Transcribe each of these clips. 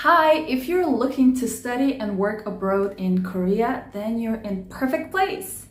Hi, if you're looking to study and work abroad in Korea, then you're in perfect place.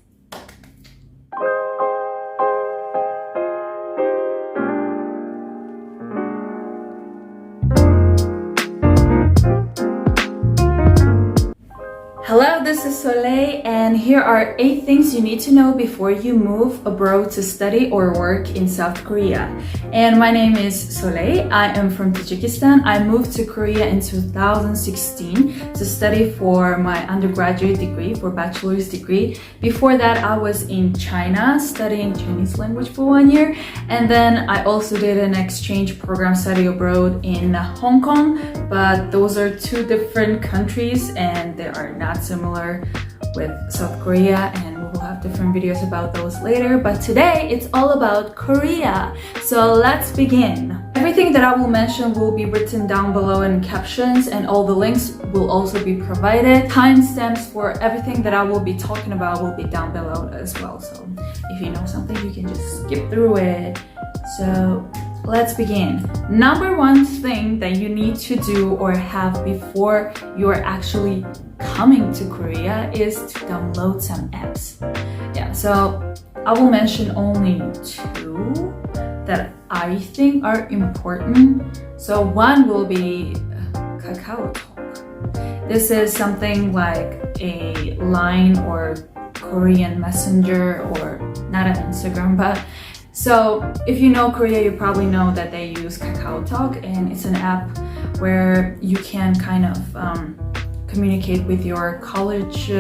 Hello, this is Soleil, and here are 8 things you need to know before you move abroad to study or work in South Korea. And my name is Soleil. I am from Tajikistan. I moved to Korea in 2016 to study for my undergraduate degree, for bachelor's degree. Before that, I was in China studying Chinese language for 1 year. And then I also did an exchange program study abroad in Hong Kong. But those are 2 different countries and they are not similar with South Korea, and we will have different videos about those later, but today it's all about Korea. So let's begin. Everything that I will mention will be written down below in captions, and all the links will also be provided. Timestamps for everything that I will be talking about will be down below as well, so if you know something you can just skip through it. So let's begin. Number 1 thing that you need to do or have before you're actually coming to Korea is to download some apps. Yeah, so I will mention only 2 that I think are important. So one will be Kakao Talk. This is something like a Line or Korean Messenger, or not an Instagram, but so if you know Korea, you probably know that they use Kakao Talk, and it's an app where you can kind of communicate with your college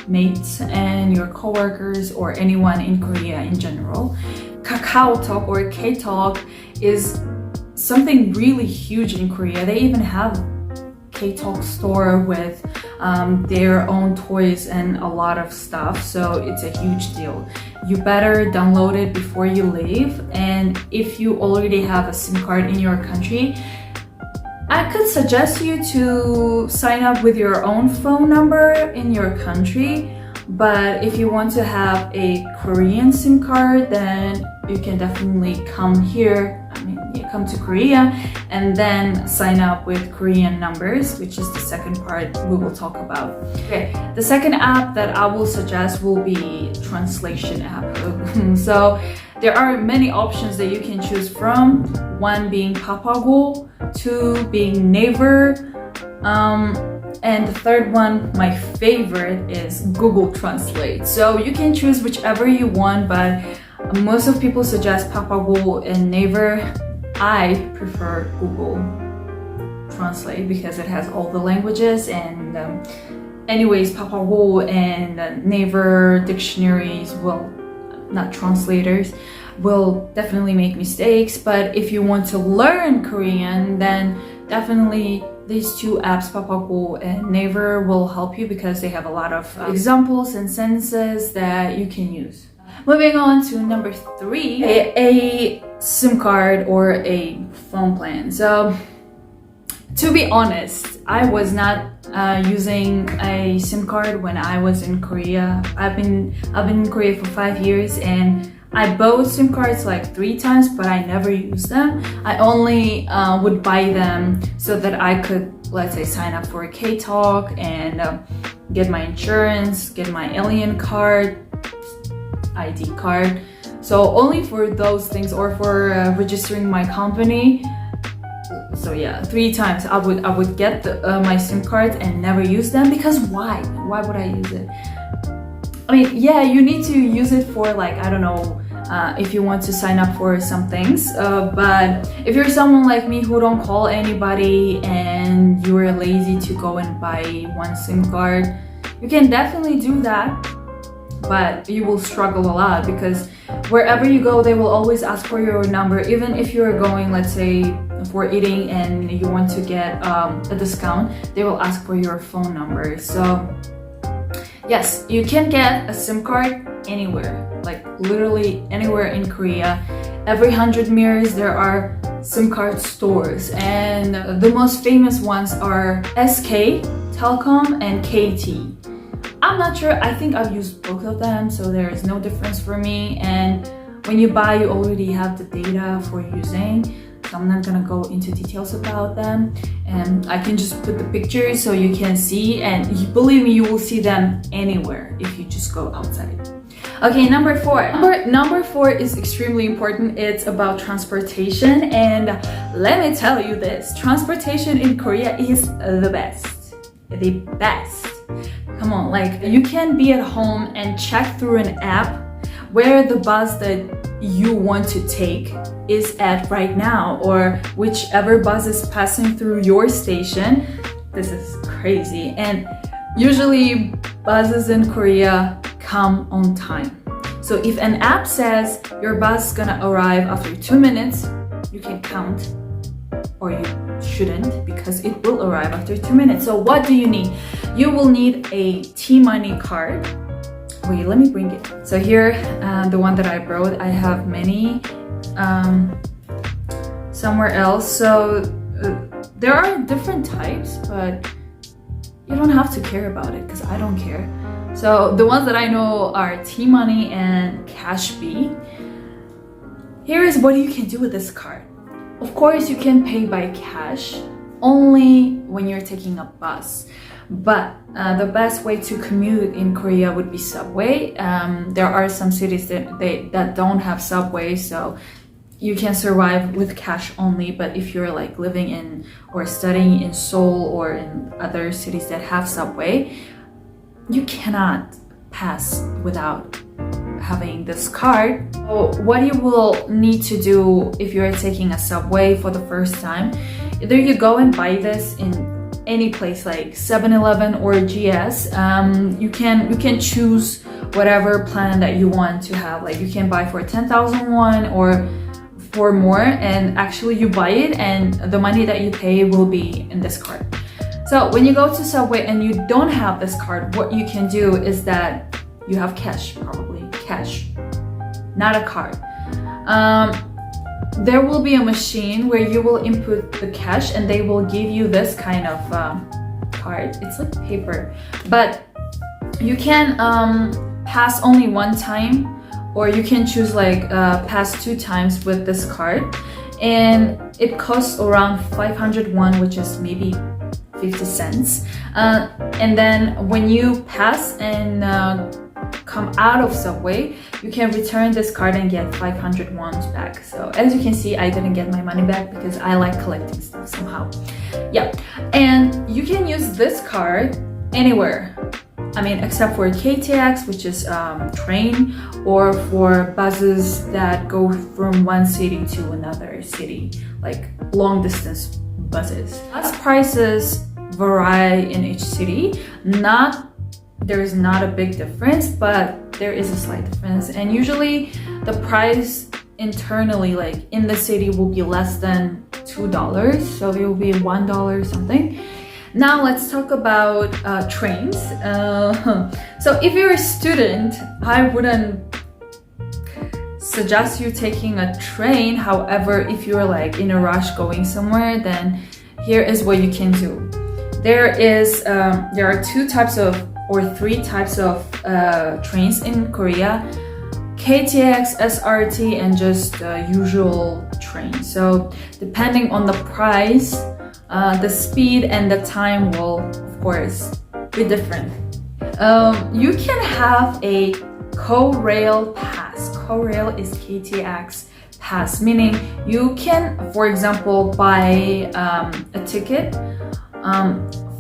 mates and your coworkers or anyone in Korea in general. Kakao Talk or K-Talk is something really huge in Korea. They even have K-Talk store with their own toys and a lot of stuff, so it's a huge deal. You better download it before you leave, and if you already have a SIM card in your country, I could suggest you to sign up with your own phone number in your country, but if you want to have a Korean SIM card, then you can definitely come here. Come to Korea and then sign up with Korean numbers, which is the second part we will talk about. Okay, the second app that I will suggest will be translation app. So there are many options that you can choose from, one being Papago, 2 being Naver, and the third one, my favorite, is Google Translate. So you can choose whichever you want, but most of people suggest Papago and Naver. I prefer Google Translate because it has all the languages, and anyways, Papago and Naver dictionaries, well, not translators, will definitely make mistakes, but if you want to learn Korean, then definitely these 2 apps, Papago and Naver, will help you because they have a lot of examples and sentences that you can use. Moving on to number 3, a SIM card or a phone plan. So to be honest, I was not using a SIM card when I was in Korea. I've been in Korea for 5 years, and I bought SIM cards like 3 times, but I never used them. I only would buy them so that I could, let's say, sign up for a K-Talk and get my insurance, get my alien card, ID card. So only for those things, or for registering my company. So yeah, 3 times I would get my SIM cards and never use them, because why would I use it? I mean, yeah, you need to use it for, like, I don't know, if you want to sign up for some things, but if you're someone like me who don't call anybody and you're lazy to go and buy one SIM card, you can definitely do that, but you will struggle a lot, because wherever you go they will always ask for your number. Even if you're going, let's say, for eating and you want to get a discount, they will ask for your phone number. So yes, you can get a SIM card anywhere, like literally anywhere in Korea. Every 100 meters there are SIM card stores, and the most famous ones are SK Telecom and KT. I'm not sure, I think I've used both of them, so there is no difference for me. And when you buy, you already have the data for using. So I'm not gonna go into details about them, and I can just put the pictures so you can see, and believe me, you will see them anywhere if you just go outside. Okay, number 4. Number 4 is extremely important. It's about transportation, and let me tell you this, transportation in Korea is the best. The best. Come on, like you can be at home and check through an app where the bus that you want to take is at right now, or whichever bus is passing through your station. This is crazy. And usually buses in Korea come on time. So if an app says your bus is gonna arrive after 2 minutes, you can count, or you shouldn't, because it will arrive after 2 minutes. So what do you need? You will need a T-money card. Wait, let me bring it. So here, the one that I brought, I have many somewhere else. So there are different types, but you don't have to care about it because I don't care. So the ones that I know are T-money and Cash B. Here is what you can do with this card. Of course, you can pay by cash only when you're taking a bus. But the best way to commute in Korea would be subway. There are some cities that don't have subway, so you can survive with cash only. But if you're like living in or studying in Seoul or in other cities that have subway, you cannot pass without having this card. So what you will need to do if you're taking a subway for the first time, either you go and buy this in any place like 7-Eleven or GS. You can choose whatever plan that you want to have. Like you can buy for 10,000 won or for more, and actually you buy it and the money that you pay will be in this card. So when you go to subway and you don't have this card, what you can do is that you have cash, probably cash, not a card. There will be a machine where you will input the cash and they will give you this kind of card. It's like paper, but you can pass only one time, or you can choose like pass 2 times with this card, and it costs around 500 won, which is maybe 50 cents. And then when you pass and come out of subway, you can return this card and get 500 won back. So as you can see, I didn't get my money back because I like collecting stuff somehow. Yeah, and you can use this card anywhere. I mean, except for KTX, which is train, or for buses that go from one city to another city, like long distance buses. Bus prices vary in each city. There is not a big difference, but there is a slight difference. And usually the price internally, like in the city, will be less than $2. So it will be $1 something. Now let's talk about trains. So if you're a student, I wouldn't suggest you taking a train. However, if you're like in a rush going somewhere, then here is what you can do. There are 2 types of or 3 types of trains in Korea: KTX, SRT, and just usual train. So depending on the price, the speed and the time will, of course, be different. You can have a co-rail pass. Co-rail is KTX pass, meaning you can, for example, buy a ticket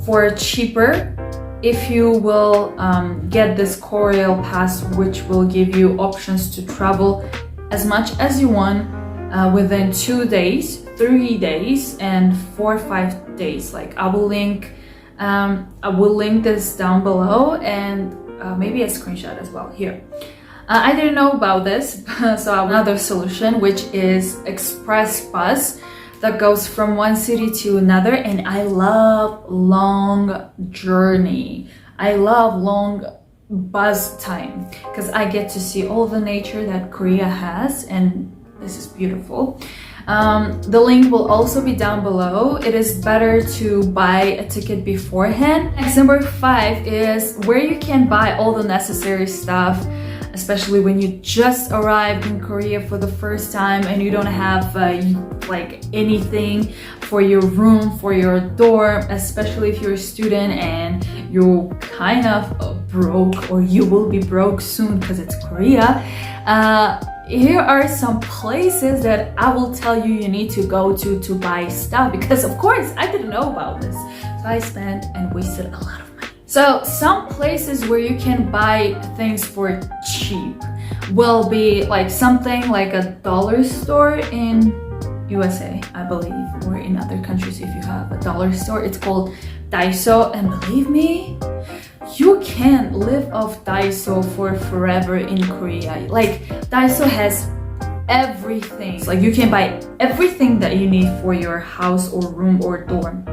for cheaper if you will get this co-rail pass, which will give you options to travel as much as you want within 2 days, 3 days, and 4 or 5 days. Like I will link this down below, and maybe a screenshot as well here. I didn't know about this, so I have another solution, which is express bus that goes from one city to another. And I love long journey. I love long bus time because I get to see all the nature that Korea has, and this is beautiful. The link will also be down below. It is better to buy a ticket beforehand. Next, number 5 is where you can buy all the necessary stuff especially when you just arrived in Korea for the first time and you don't have like anything for your room, for your dorm, especially if you're a student and you're kind of broke, or you will be broke soon because it's Korea. Here are some places that I will tell you need to go to buy stuff, because of course I didn't know about this. So I spent and wasted a lot of money. So some places where you can buy things for cheap will be like something like a dollar store in USA, I believe, or in other countries if you have a dollar store. It's called DAISO, and believe me, you can live off DAISO for forever in Korea. Like, DAISO has everything. Like, you can buy everything that you need for your house or room or dorm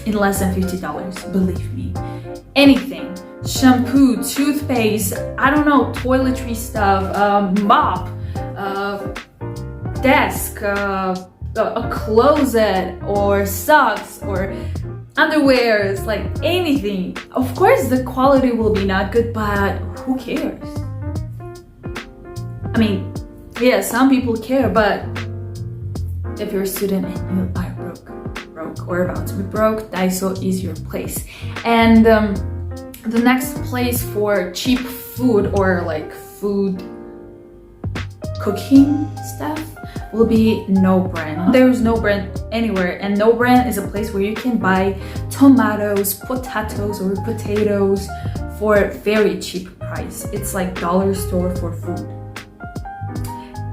in less than $50, believe me. Anything. Shampoo, toothpaste, I don't know, toiletry stuff, mop, desk, a closet, or socks, or underwears, like anything. Of course the quality will be not good, but who cares? I mean, yeah, some people care, but if you're a student and you are broke or about to be broke, DAISO is your place. And the next place for cheap food or like food cooking stuff will be No Brand. There is No Brand anywhere, and No Brand is a place where you can buy tomatoes, potatoes, or potatoes for very cheap price. It's like dollar store for food.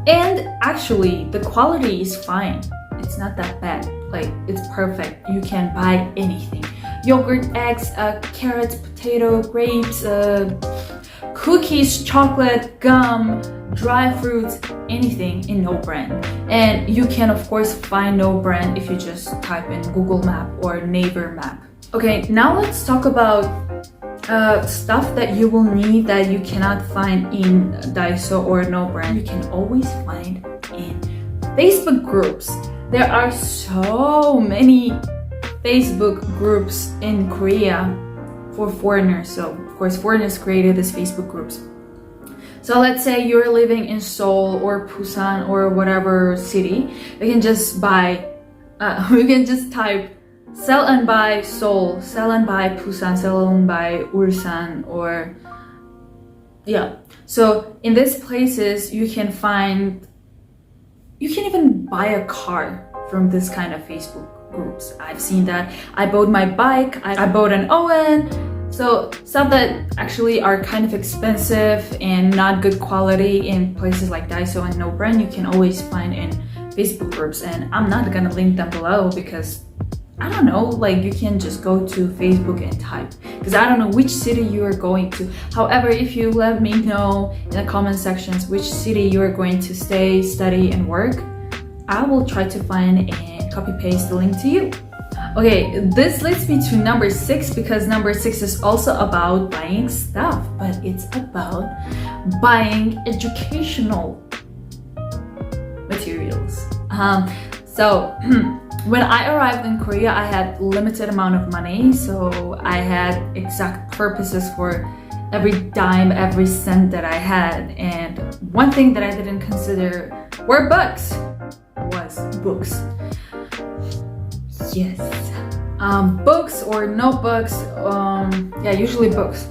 And actually, the quality is fine. It's not that bad. Like, it's perfect. You can buy anything. Yogurt, eggs, carrots, potato, grapes, cookies, chocolate, gum, dry fruits, anything in No Brand. And you can of course find No Brand if you just type in Google Map or Naver Map. Okay, now let's talk about stuff that you will need that you cannot find in DAISO or No Brand. You can always find in Facebook groups. There are so many Facebook groups in Korea for foreigners. So of course foreigners created these Facebook groups. So let's say you're living in Seoul or Busan or whatever city, you can just buy, you can just type sell and buy Seoul, sell and buy Busan, sell and buy Ulsan, or yeah. So in these places you can find, you can even buy a car from this kind of Facebook groups. I've seen that. I bought my bike, I bought an oven. So stuff that actually are kind of expensive and not good quality in places like DAISO and No Brand, you can always find in Facebook groups. And I'm not gonna link them below because I don't know, like you can just go to Facebook and type, because I don't know which city you are going to. However, if you let me know in the comment sections which city you are going to stay, study, and work, I will try to find and copy paste the link to you. Okay, this leads me to number 6, because number 6 is also about buying stuff, but it's about buying educational materials. So when I arrived in Korea, I had limited amount of money, so I had exact purposes for every dime, every cent that I had. And one thing that I didn't consider were books. Yes. Books or notebooks, yeah, usually books.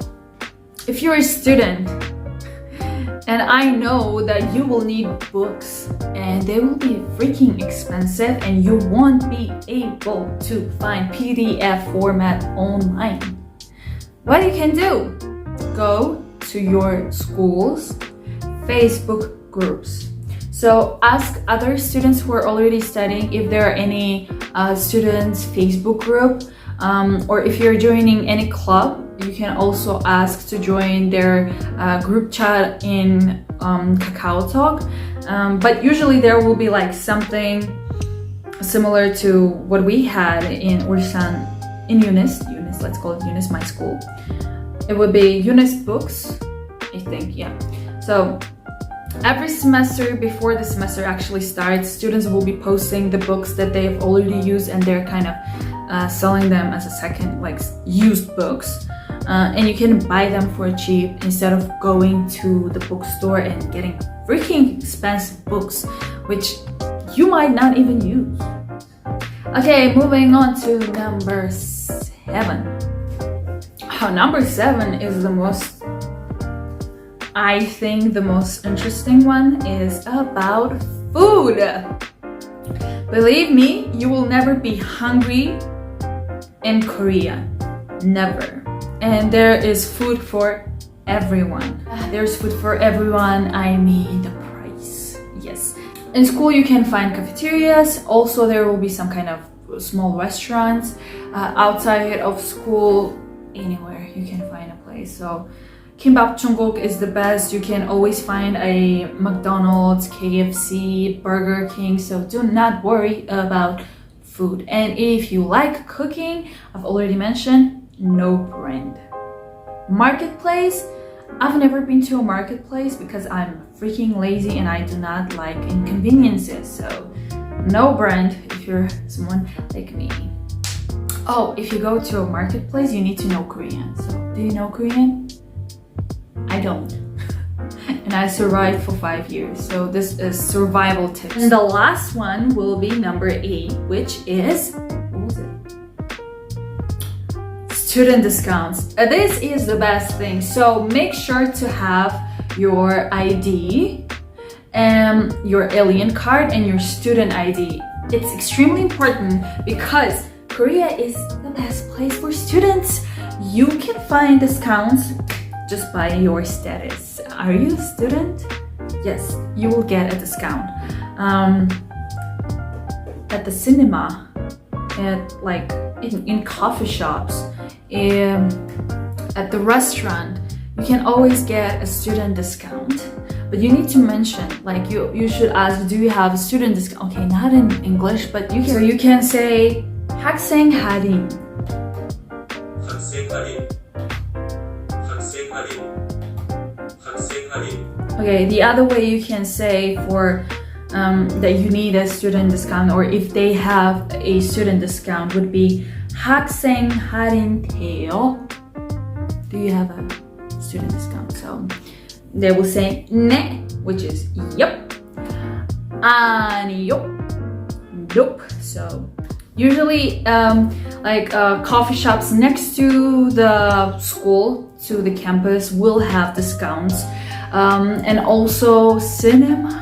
If you're a student, and I know that you will need books and they will be freaking expensive and you won't be able to find PDF format online, what you can do? Go to your school's Facebook groups. So ask other students who are already studying if there are any students' Facebook group, or if you're joining any club, you can also ask to join their group chat in Kakao Talk. But usually there will be like something similar to what we had in Ulsan, in Eunice, let's call it Eunice, my school. It would be Eunice Books, I think, yeah. So every semester, before the semester actually starts, students will be posting the books that they've already used, and they're kind of selling them as a second, like used books. and you can buy them for cheap instead of going to the bookstore and getting freaking expensive books, which you might not even use. Okay, moving on to number 7. Number 7 is the most, I think the most interesting one is about food. Believe me, you will never be hungry in Korea. Never. And there is food for everyone. There's food for everyone, I mean the price. Yes. In school you can find cafeterias. Also there will be some kind of small restaurants. Outside of school, anywhere you can find a place. So Kimbap Jungkook is the best. You can always find a McDonald's, KFC, Burger King, so do not worry about food. And if you like cooking, I've already mentioned, no brand. Marketplace, I've never been to a marketplace because I'm freaking lazy and I do not like inconveniences, so no brand if you're someone like me. Oh, if you go to a marketplace, you need to know Korean. So do you know Korean? I don't. And I survived for 5 years, so this is survival tips. And the last one will be number 8, which is, what was it? Student discounts. This is the best thing. So make sure to have your ID, your alien card, and your student ID. It's extremely important because Korea is the best place for students. You can find discounts just by your status. Are you a student? Yes, you will get a discount. At the cinema, in coffee shops, at the restaurant, you can always get a student discount. But you need to mention, like you should ask, do you have a student discount? Okay, not in English, but you can say 학생 할인. 학생 할인. Okay, the other way you can say for that you need a student discount, or if they have a student discount, would be 학생 할인 돼요? Do you have a student discount? So they will say 네, which is yep, 아니요, nope. So usually coffee shops next to the school, to the campus, will have discounts, and also cinemas,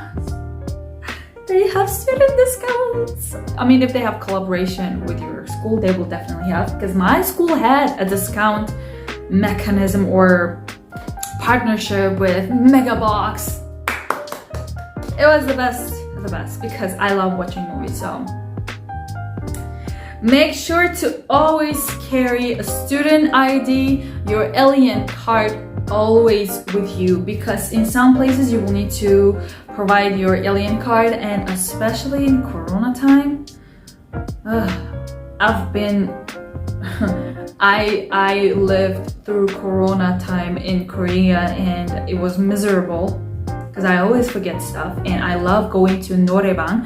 they have student discounts. I mean, if they have collaboration with your school, they will definitely have, because my school had a discount mechanism or partnership with Megabox. It was the best because I love watching movies. So make sure to always carry a student ID, your alien card always with you, because in some places you will need to provide your alien card, and especially in Corona time, I lived through Corona time in Korea and it was miserable because I always forget stuff, and I love going to 노래방.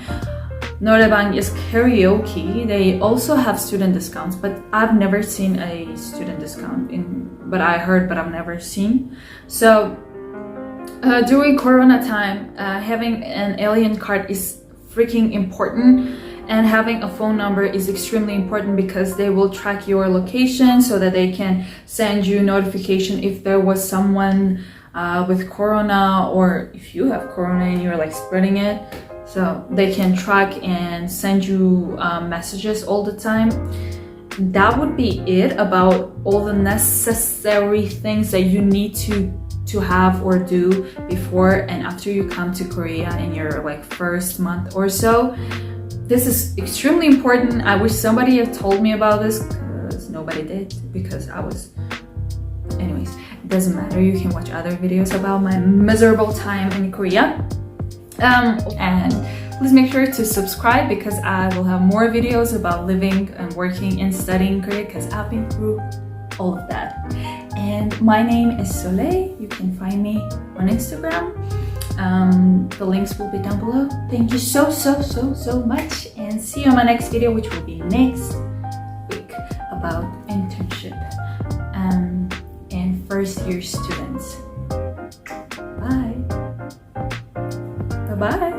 Norebang is karaoke. They also have student discounts, but I've never seen a student discount but I heard, but I've never seen. So during Corona time, having an alien card is freaking important, and having a phone number is extremely important because they will track your location so that they can send you notification if there was someone with Corona, or if you have Corona and you're like spreading it. So they can track and send you messages all the time. That would be it about all the necessary things that you need to have or do before and after you come to Korea in your like first month or so. This is extremely important. I wish somebody had told me about this, because nobody did, because I was... Anyways, it doesn't matter. You can watch other videos about my miserable time in Korea. And please make sure to subscribe, because I will have more videos about living and working and studying Korea, because I've been through all of that. And my name is Soleil. You can find me on Instagram. The links will be down below. Thank you so much, and see you on my next video, which will be next week about internship. first year students. Bye. Bye-bye.